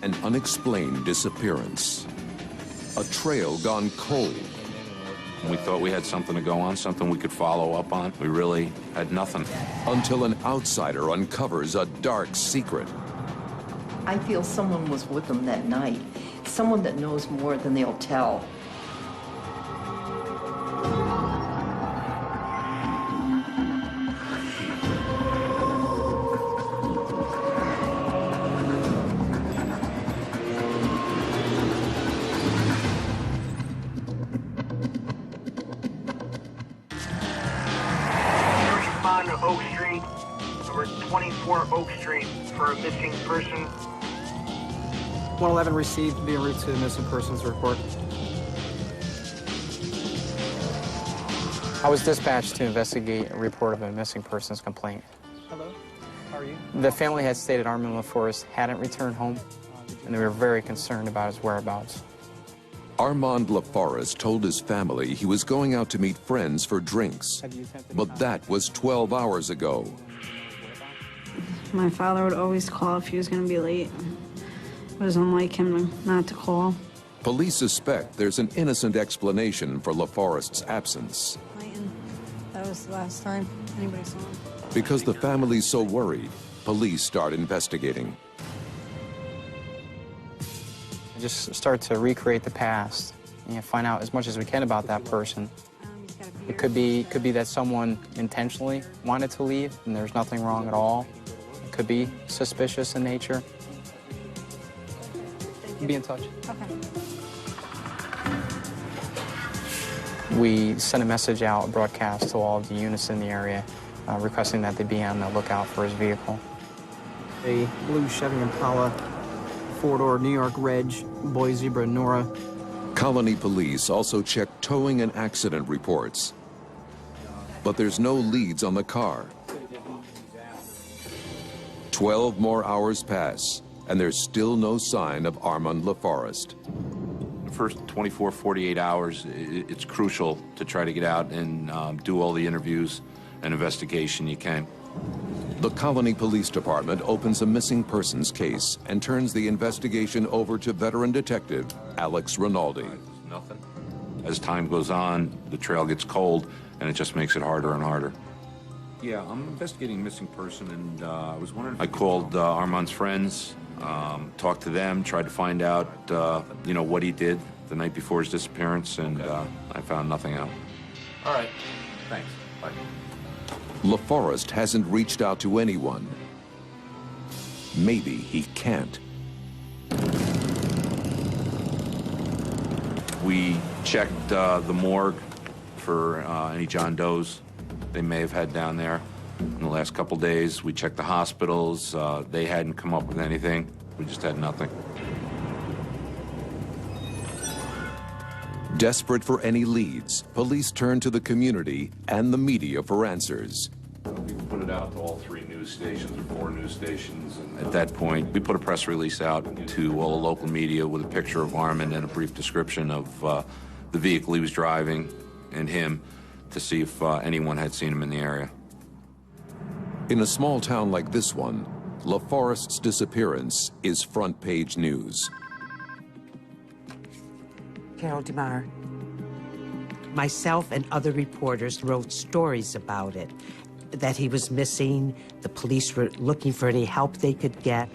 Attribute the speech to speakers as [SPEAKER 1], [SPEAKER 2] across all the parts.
[SPEAKER 1] an unexplained disappearance. A trail gone cold.
[SPEAKER 2] We thought we had something to go on, something we could follow up on. We really had nothing.
[SPEAKER 1] Until an outsider uncovers a dark secret.
[SPEAKER 3] I feel someone was with them that night. Someone that knows more than they'll tell.
[SPEAKER 4] Respond to Oak Street, number 24 Oak Street, for a missing person.
[SPEAKER 5] 111 received, being route to missing persons report. I was dispatched to investigate a report of a missing persons complaint.
[SPEAKER 6] Hello, how are you?
[SPEAKER 5] The family had stated Armand LaForest hadn't returned home, and they were very concerned about his whereabouts.
[SPEAKER 1] Armand LaForest told his family he was going out to meet friends for drinks, but that was 12 hours ago.
[SPEAKER 7] My father would always call if he was going to be late. It was unlike him not to call.
[SPEAKER 1] Police suspect there's an innocent explanation for LaForest's absence.
[SPEAKER 7] That was the last time anybody saw him.
[SPEAKER 1] Because the family's so worried, police start investigating.
[SPEAKER 5] Just start to recreate the past and find out as much as we can about that person. It could be that someone intentionally wanted to leave and there's nothing wrong at all. It could be suspicious in nature. Be in touch.
[SPEAKER 7] Okay.
[SPEAKER 5] We sent a message out, broadcast to all of the units in the area, requesting that they be on the lookout for his vehicle.
[SPEAKER 6] A blue Chevy Impala, four-door New York Reg, boy zebra Nora.
[SPEAKER 1] Colony police also check towing and accident reports. But there's no leads on the car. 12 more hours pass, and there's still no sign of Armand LaForest.
[SPEAKER 2] The first 24, 48 hours, it's crucial to try to get out and do all the interviews and investigation you can.
[SPEAKER 1] The Colony Police Department opens a missing persons case and turns the investigation over to veteran detective Alex Rinaldi.
[SPEAKER 2] Nothing. As time goes on, the trail gets cold, and it just makes it harder and harder. Yeah, I'm investigating a missing person, and I was wondering. I called Armand's friends, talked to them, tried to find out, you know, what he did the night before his disappearance, and I found nothing out. All right, thanks. Bye.
[SPEAKER 1] LaForest hasn't reached out to anyone. Maybe he can't.
[SPEAKER 2] We checked the morgue for any John Does they may have had down there in the last couple days. We checked the hospitals. They hadn't come up with anything. We just had nothing.
[SPEAKER 1] Desperate for any leads, police turn to the community and the media for answers.
[SPEAKER 2] We put it out to all 3 news stations or 4 news stations. And at that point, we put a press release out to all the local media with a picture of Armand and a brief description of the vehicle he was driving and him to see if anyone had seen him in the area.
[SPEAKER 1] In a small town like this one, LaForest's disappearance is front-page news.
[SPEAKER 8] Carol DeMar. Myself and other reporters wrote stories about it, that he was missing, the police were looking for any help they could get.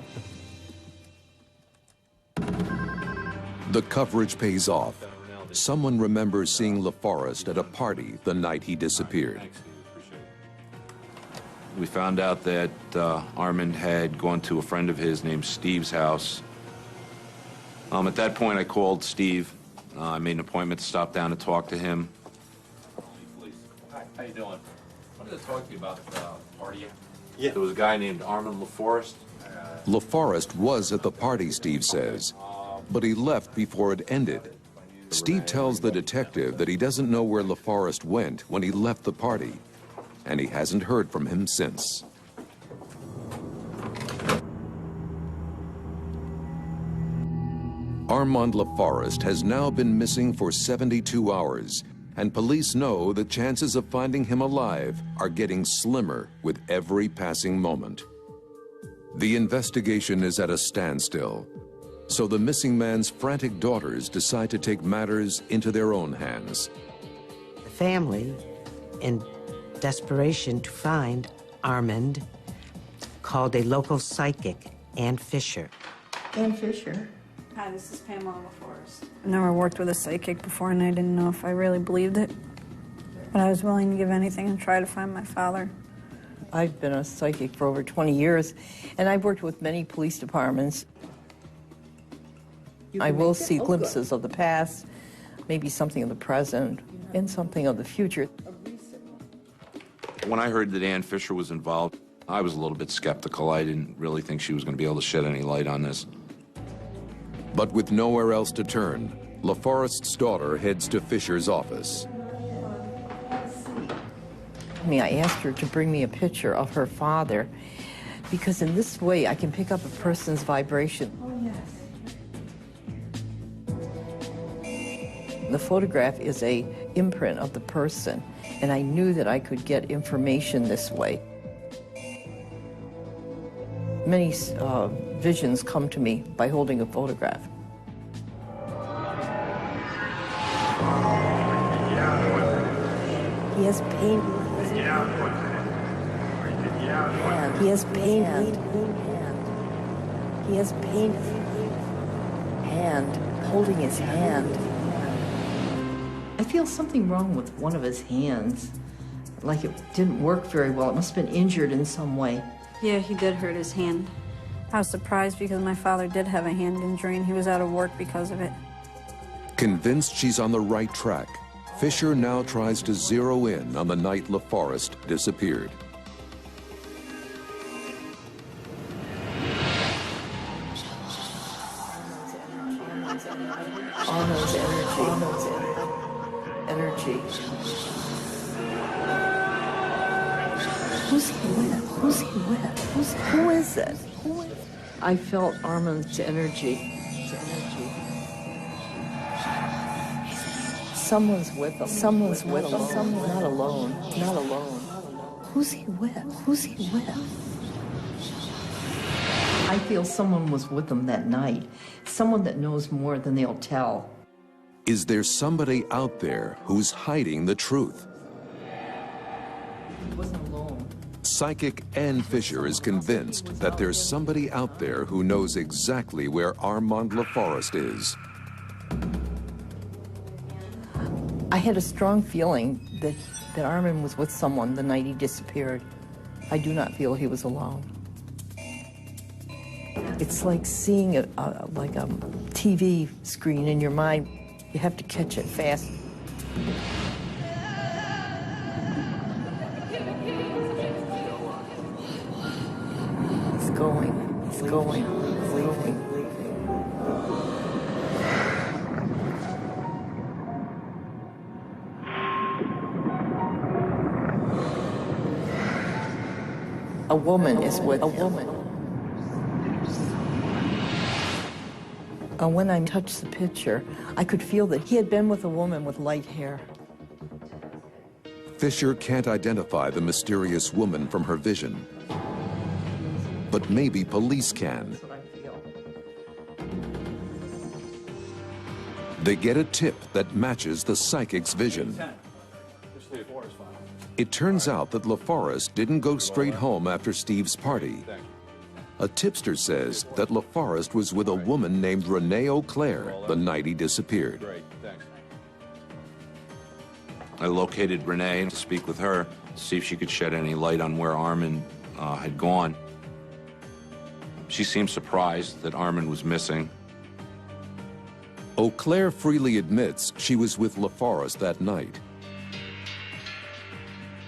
[SPEAKER 1] The coverage pays off. Someone remembers seeing LaForest at a party the night he disappeared.
[SPEAKER 2] We found out that Armand had gone to a friend of his named Steve's house. At that point, I called Steve. I made an appointment to stop down and talk to him. Hi, how you doing? I wanted to talk to you about the party. Yeah. There was a guy named Armand LaForest.
[SPEAKER 1] LaForest was at the party, Steve says, but he left before it ended. Steve tells the detective that he doesn't know where LaForest went when he left the party, and he hasn't heard from him since. Armand LaForest has now been missing for 72 hours, and police know the chances of finding him alive are getting slimmer with every passing moment. The investigation is at a standstill. So the missing man's frantic daughters decide to take matters into their own hands.
[SPEAKER 8] The family, in desperation to find Armand, called a local psychic, Ann Fisher.
[SPEAKER 3] Ann Fisher.
[SPEAKER 7] Hi, this is Pamela LaForest. I never worked with a psychic before, and I didn't know if I really believed it. But I was willing to give anything and try to find my father.
[SPEAKER 3] I've been a psychic for over 20 years, and I've worked with many police departments. I will see glimpses of the past, maybe something of the present, and something of the future.
[SPEAKER 2] When I heard that Ann Fisher was involved, I was a little bit skeptical. I didn't really think she was going to be able to shed any light on this.
[SPEAKER 1] But with nowhere else to turn, LaForest's daughter heads to Fisher's office.
[SPEAKER 3] I asked her to bring me a picture of her father, because in this way I can pick up a person's vibration. The photograph is an imprint of the person, and I knew that I could get information this way. Many visions come to me by holding a photograph. He has pain. He has pain. He has pain. Hand, holding his hand. I feel something wrong with one of his hands. Like it didn't work very well. It must have been injured in some way.
[SPEAKER 7] Yeah, he did hurt his hand. I was surprised because my father did have a hand injury and he was out of work because of it.
[SPEAKER 1] Convinced she's on the right track, Fisher now tries to zero in on the night LaForest disappeared.
[SPEAKER 3] Arnold's energy. Who's he with? Who's he with? Who is it? I felt Armand's energy. Someone's with him. Someone's with him. Someone not alone. Not alone. Who's he with? Who's he with? I feel someone was with them that night. Someone that knows more than they'll tell.
[SPEAKER 1] Is there somebody out there who's hiding the truth?
[SPEAKER 3] He wasn't alone.
[SPEAKER 1] Psychic Ann Fisher is convinced that there's somebody out there who knows exactly where Armand LaForest is.
[SPEAKER 3] I had a strong feeling that Armand was with someone the night he disappeared. I do not feel he was alone. It's like seeing like a TV screen in your mind. You have to catch it fast. It's going. It's going. It's going. A woman is with a woman. When I touched the picture, I could feel that he had been with a woman with light hair.
[SPEAKER 1] Fisher can't identify the mysterious woman from her vision. But maybe police can.
[SPEAKER 3] That's what I feel.
[SPEAKER 1] They get a tip that matches the psychic's vision. It turns out that LaForest didn't go straight home after Steve's party. A tipster says that LaForest was with a woman named Renee Eau Claire the night he disappeared.
[SPEAKER 2] I located Renee to speak with her, to see if she could shed any light on where Armand had gone. She seemed surprised that Armand was missing.
[SPEAKER 1] Eau Claire freely admits she was with LaForest that night.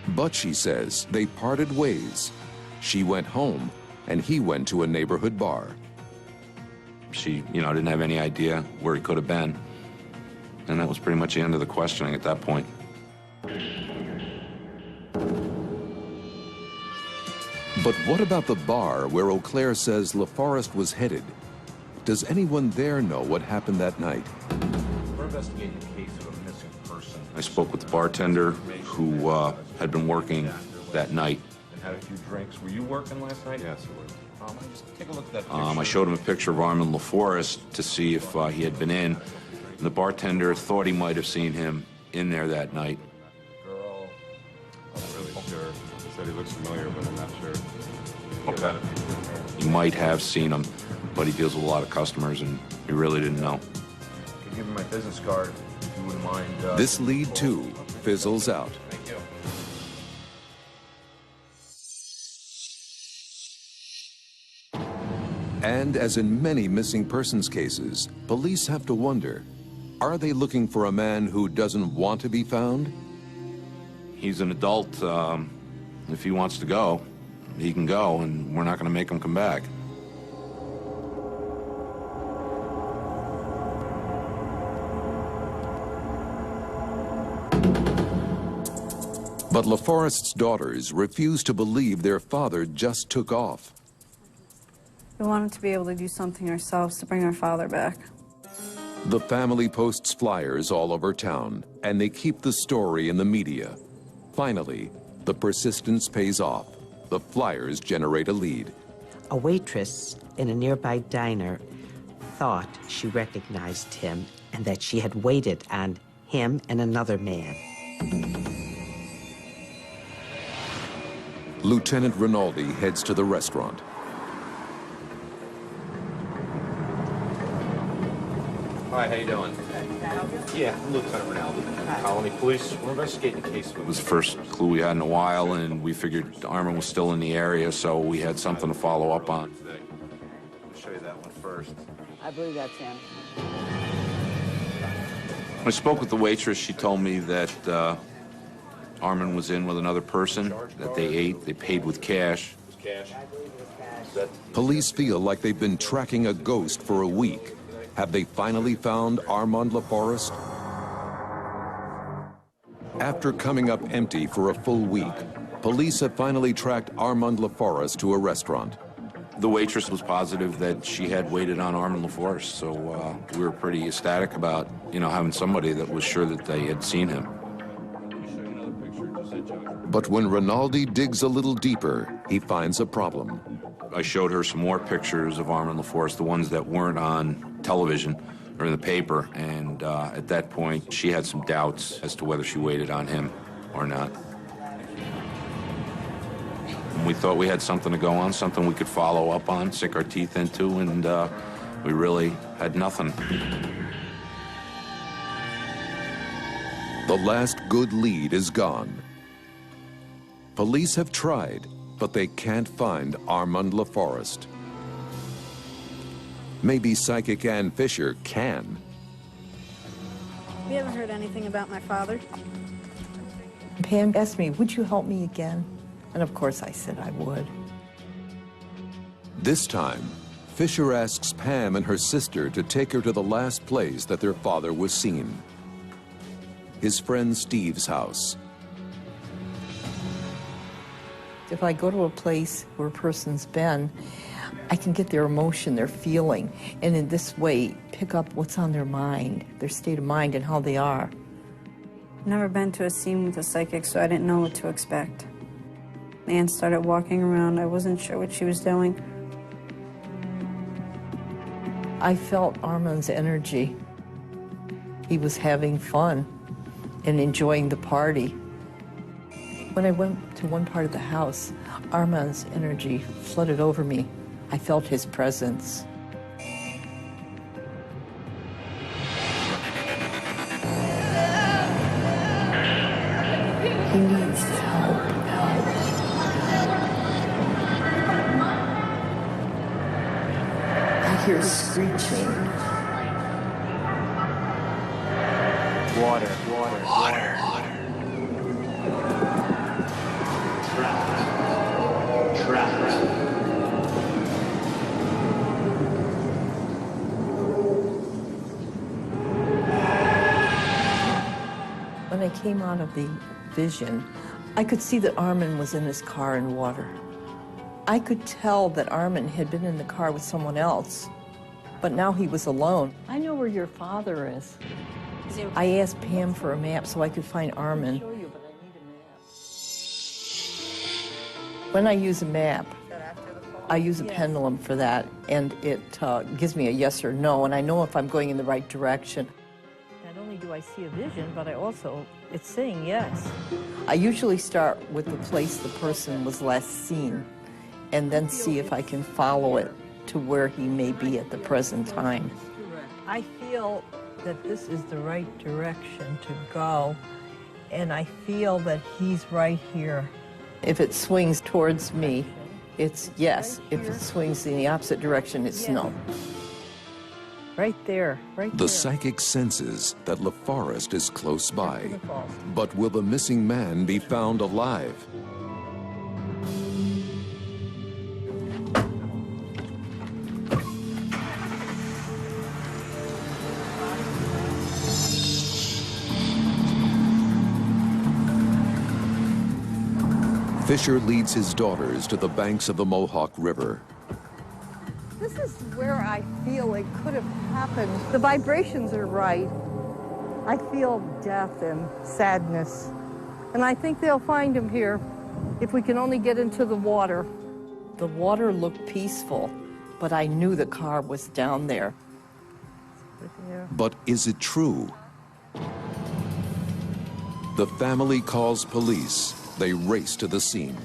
[SPEAKER 1] But she says they parted ways. She went home, and he went to a neighborhood bar.
[SPEAKER 2] She, didn't have any idea where he could have been. And that was pretty much the end of the questioning at that point.
[SPEAKER 1] But what about the bar where Eau Claire says LaForest was headed? Does anyone there know what happened that night?
[SPEAKER 2] We're investigating the case of a missing person. I spoke with the bartender who had been working that night.
[SPEAKER 9] And had a few drinks. Were you working last night?
[SPEAKER 2] Yes, it was. Take a look at that picture. I showed him a picture of Armand LaForest to see if he had been in. And the bartender thought he might have seen him in there that night.
[SPEAKER 9] Girl, I'm not really sure. He said he looks familiar, but I'm not sure.
[SPEAKER 2] Okay. He might have seen him, but he deals with a lot of customers, and he really didn't know.
[SPEAKER 9] I can give him my business card if you wouldn't mind.
[SPEAKER 1] This lead, too, fizzles out.
[SPEAKER 9] Thank you.
[SPEAKER 1] And as in many missing persons cases, police have to wonder, are they looking for a man who doesn't want to be found?
[SPEAKER 2] He's an adult. If he wants to go, he can go, and we're not going to make him come back.
[SPEAKER 1] But LaForest's daughters refuse to believe their father just took off.
[SPEAKER 7] We wanted to be able to do something ourselves to bring our father back.
[SPEAKER 1] The family posts flyers all over town, and they keep the story in the media. Finally, the persistence pays off. The flyers generate a lead.
[SPEAKER 8] A waitress in a nearby diner thought she recognized him and that she had waited on him and another man.
[SPEAKER 1] Lieutenant Rinaldi heads to the restaurant.
[SPEAKER 10] Hi, how you doing? Yeah, I'm Lieutenant Rinaldi. Colony Police. We're investigating a case.
[SPEAKER 2] It was the first clue we had in a while, and we figured Armand was still in the area, so we had something to follow up on.
[SPEAKER 10] I'll show you that one first.
[SPEAKER 3] I believe that's him.
[SPEAKER 2] When I spoke with the waitress, she told me that Armand was in with another person, that they ate, they paid with cash.
[SPEAKER 10] Cash.
[SPEAKER 1] Police feel like they've been tracking a ghost for a week. Have they finally found Armand LaForest? After coming up empty for a full week, police have finally tracked Armand LaForest to a restaurant.
[SPEAKER 2] The waitress was positive that she had waited on Armand LaForest, so we were pretty ecstatic about, having somebody that was sure that they had seen him.
[SPEAKER 1] But when Rinaldi digs a little deeper, he finds a problem.
[SPEAKER 2] I showed her some more pictures of Armand LaForest, the ones that weren't on television or in the paper, and at that point, she had some doubts as to whether she waited on him or not. And we thought we had something to go on, something we could follow up on, sink our teeth into, and we really had nothing.
[SPEAKER 1] The last good lead is gone. Police have tried, but they can't find Armand LaForest. Maybe psychic Ann Fisher can.
[SPEAKER 7] You haven't heard anything about my father?
[SPEAKER 3] Pam asked me, would you help me again? And of course I said I would.
[SPEAKER 1] This time, Fisher asks Pam and her sister to take her to the last place that their father was seen. His friend Steve's house.
[SPEAKER 3] If I go to a place where a person's been, I can get their emotion, their feeling, and in this way pick up what's on their mind, their state of mind and how they are.
[SPEAKER 7] Never been to a scene with a psychic, so I didn't know what to expect. Anne started walking around. I wasn't sure what she was doing.
[SPEAKER 3] I felt Armand's energy. He was having fun and enjoying the party. When I went to one part of the house, Armand's energy flooded over me. I felt his presence. He needs help. I hear screeching.
[SPEAKER 5] Water.
[SPEAKER 3] When I came out of the vision, I could see that Armand was in his car in water. I could tell that Armand had been in the car with someone else, but now he was alone. I know where your father is. I asked Pam for a map so I could find Armand. When I use a map, I use a pendulum for that, and it gives me a yes or no, and I know if I'm going in the right direction. Not only do I see a vision, but it's saying yes. I usually start with the place the person was last seen, and then see if I can follow it to where he may be at the present time. I feel that this is the right direction to go, and I feel that he's right here. If it swings towards me, it's yes. If it swings in the opposite direction, it's no. Right there, right there.
[SPEAKER 1] The psychic senses that LaForest is close by. But will the missing man be found alive? Fisher leads his daughters to the banks of the Mohawk River.
[SPEAKER 3] This is where I feel it could have happened. The vibrations are right. I feel death and sadness. And I think they'll find him here if we can only get into the water. The water looked peaceful, but I knew the car was down there.
[SPEAKER 1] But is it true? The family calls police. They race to the scene.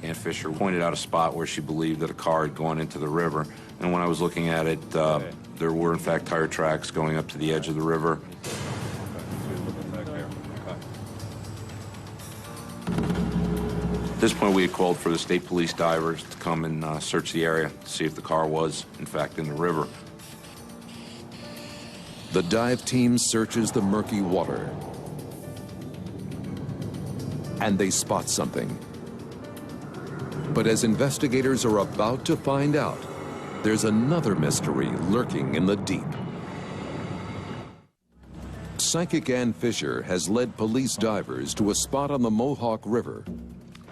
[SPEAKER 2] Aunt Fisher pointed out a spot where she believed that a car had gone into the river. And when I was looking at it, there were, in fact, tire tracks going up to the edge of the river. At this point, we had called for the state police divers to come and search the area to see if the car was, in fact, in the river.
[SPEAKER 1] The dive team searches the murky water. And they spot something. But as investigators are about to find out, there's another mystery lurking in the deep. Psychic Ann Fisher has led police divers to a spot on the Mohawk River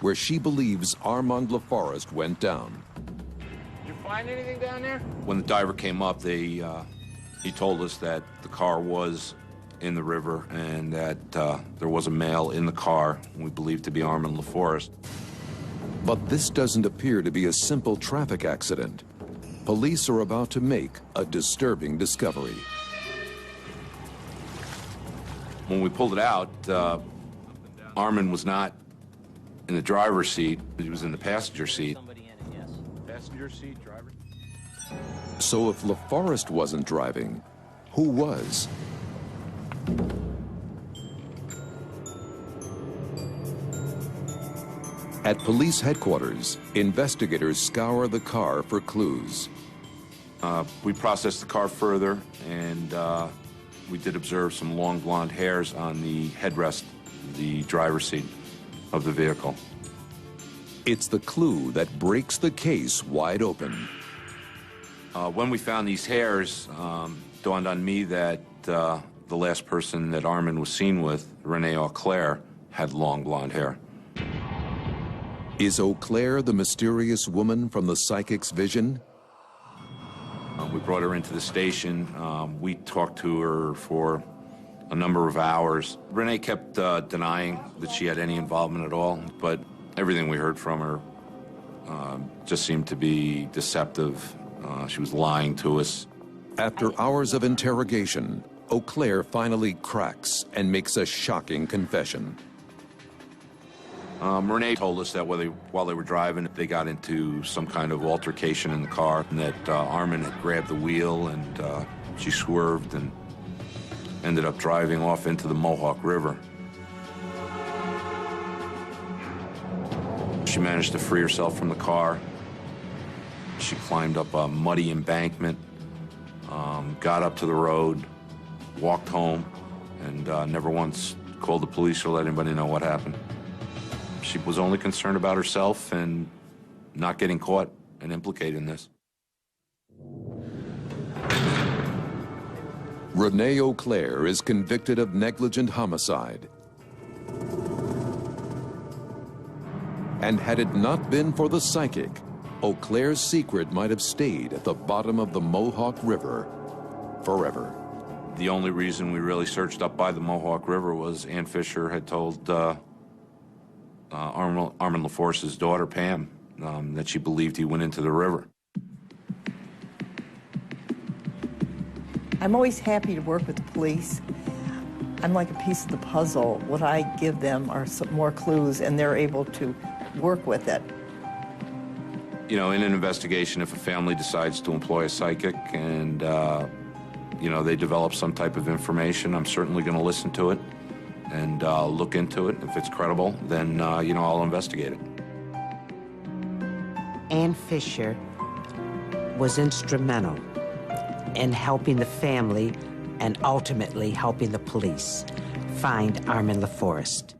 [SPEAKER 1] where she believes Armand LaForest went down.
[SPEAKER 10] Did you find anything down there?
[SPEAKER 2] When the diver came up, he told us that the car was in the river and that there was a male in the car we believe to be Armand LaForest.
[SPEAKER 1] But this doesn't appear to be a simple traffic accident. Police are about to make a disturbing discovery.
[SPEAKER 2] When we pulled it out, Armand was not in the driver's seat. He was in the passenger seat.
[SPEAKER 10] Passenger seat, driver.
[SPEAKER 1] So if LaForest wasn't driving, who was? At police headquarters, investigators scour the car for clues.
[SPEAKER 2] We processed the car further, and we did observe some long blonde hairs on the headrest, the driver's seat of the vehicle.
[SPEAKER 1] It's the clue that breaks the case wide open.
[SPEAKER 2] When we found these hairs, dawned on me that the last person that Armand was seen with, Renee Auclair, had long blonde hair.
[SPEAKER 1] Is Auclair the mysterious woman from the psychic's vision?
[SPEAKER 2] We brought her into the station. We talked to her for a number of hours. Renee kept denying that she had any involvement at all, but everything we heard from her just seemed to be deceptive. She was lying to us.
[SPEAKER 1] After hours of interrogation, Auclair finally cracks and makes a shocking confession.
[SPEAKER 2] Renee told us that while they were driving, they got into some kind of altercation in the car, and that Armand had grabbed the wheel, and she swerved and ended up driving off into the Mohawk River. She managed to free herself from the car. She climbed up a muddy embankment, got up to the road, walked home, and never once called the police or let anybody know what happened. She was only concerned about herself and not getting caught and implicated in this.
[SPEAKER 1] Renee Auclair is convicted of negligent homicide. And had it not been for the psychic, Auclair's secret might have stayed at the bottom of the Mohawk River forever.
[SPEAKER 2] The only reason we really searched up by the Mohawk River was Ann Fisher had told Armand LaForest's daughter, Pam, that she believed he went into the river.
[SPEAKER 3] I'm always happy to work with the police. I'm like a piece of the puzzle. What I give them are some more clues, and they're able to work with it.
[SPEAKER 2] You know, in an investigation, if a family decides to employ a psychic and, you know, they develop some type of information, I'm certainly going to listen to it and look into it. If it's credible, then, you know, I'll investigate it.
[SPEAKER 8] Ann Fisher was instrumental in helping the family and ultimately helping the police find Armin LaForest.